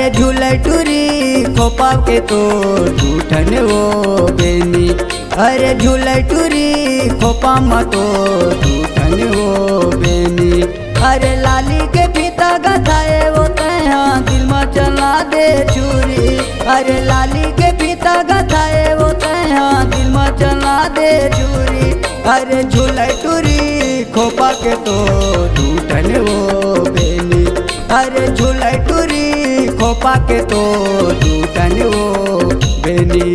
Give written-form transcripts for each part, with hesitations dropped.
अरे झूले टूरी खोपा के तो टूटन वो बेनी। अरे झूले टूरी खोपा म तो टूटन वो बेनी। अरे लाली के फीता गथाए वो तैहा दिल में चला दे छुरी। अरे लाली के फीता गथाए वो तैहा दिल में चला दे छुरी। अरे झूले टूरी खोपा के तो टूटन वो बेनी। अरे झूले टूरी खोपा के तो टूटन वो बेनी।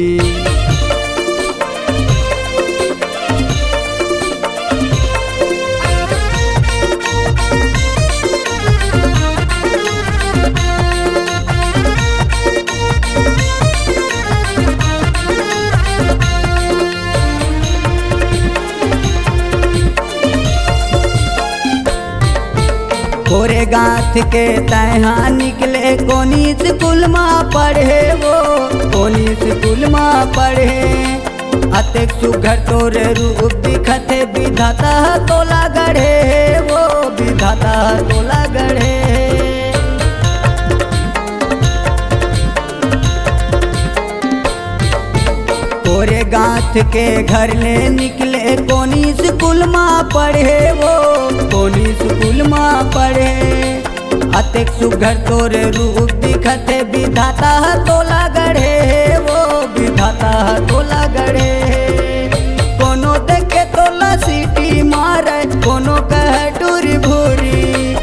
कोरे गाथ के तैहा निकले कोनी स्कूल में पढ़े वो कोनी स्कूल में पढ़े। अतेक सुघर तोरे रूप दिखते विधाता तोला गढ़े वो विधाता तोला गढ़े। कोरे गाथ के घर ले निकले कोनी स्कूल में पढ़े वो कोनी स्कूल में पढ़े। अतेक सुघर तोरे रूप दिखते विधाता तोला गढ़े वो विधाता तोला गढ़े। कोनो देखे तोला सीटी मारे कोनो कहे टूरी भूरी।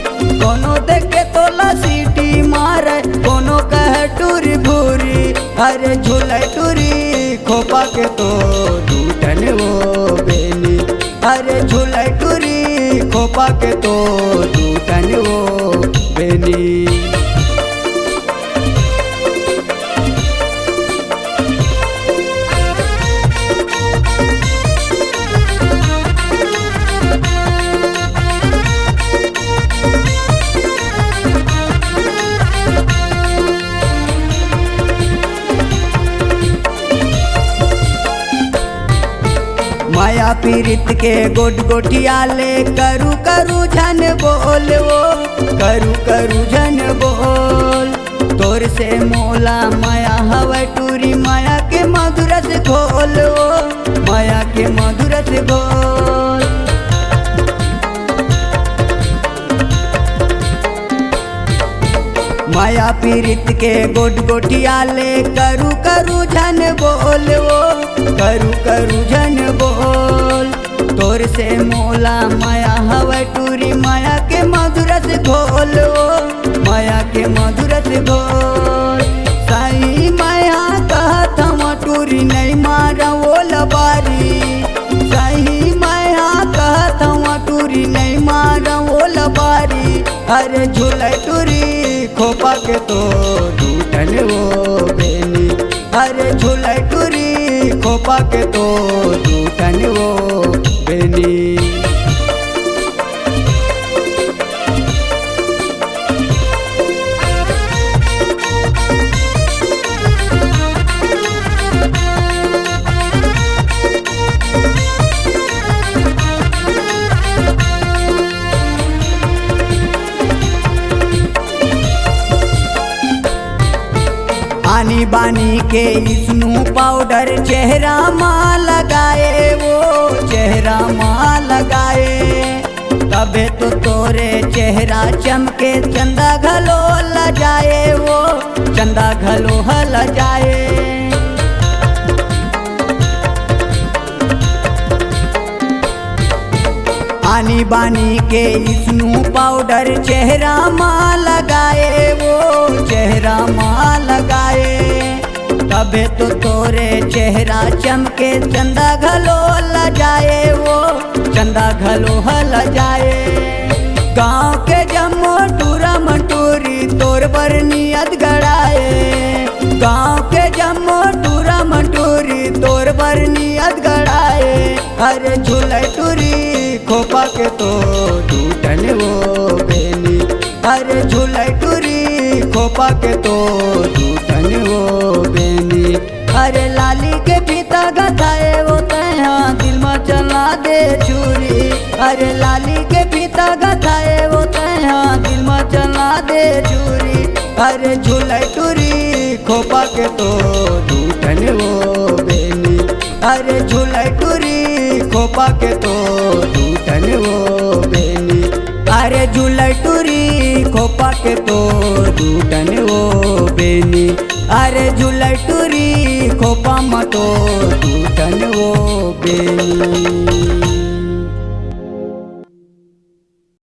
कोनो देखे तोला सीटी मारे कोनो कहे टूरी भूरी। अरे झूले टूरी खोपा के तो टूटन वो बेनी। अरे झूले टूरी खोपा के तो टूटन वो बेनी। माया पीरित के गोट गोटिया ले करू करू झन बोल वो करू करू झन बोल। तोर से मोला माया हवा टूरी माया के मधुरस घोल वो माया के मधुरस घोल। माया पीरित के गोट गोटिया ले करू करू झन बोल वो करू करू झन बोल। तोर से मोला माया हवा टूरी माया के मधुरस घोल वो माया के मधुरस घोल। साई माया कहत हम टूरी नहीं मारा वो लबारी। साई माया कहत हम टूरी नहीं मारा वो लबारी। अरे झूले टूरी खोपा के तो टूटन वो बेनी। अरे झूले टूरी खोपा के तो टूटन वो बेनी। आनी बानी के स्नू पाउडर चेहरा माँ लगाए वो चेहरा माँ लगाए। तबे तो तोरे चेहरा चमके चंदा घलो ल जाए वो चंदा घलो हल जाए। आनी बानी के स्नू पाउडर चेहरा माँ लगाए वो चेहरा माँ लगाए। तबे तो तोरे चेहरा चमके चंदा घलो ल जाए वो चंदा घलो हल जाए। गाँव के जम्मो टूरा मटूरी तोर बर नियत गड़ाए। गाँव के जम्मो टूरा मटूरी तोर बर नियत गड़ाए। अरे झूले टूरी खोपा के तो टूटन वो बेनी। अरे झूले टूरी खोपा के तो टूटन वो बेनी। अरे लाली के फीता गथाए वो तैहा दिल में चला दे छुरी। अरे लाली के फीता गथाए वो तैहा दिल में चला दे छुरी। अरे झूलाई टूरी खोपा के तो टूटन वो बेनी। अरे झूलाई टूरी खोपा के तो टूटन वो बेनी। अरे झूलाई टूरी खोपा के तो टूटन वो बेनी। अरे झूलाई टूरी खोपा में तो टूटन वो बेनी।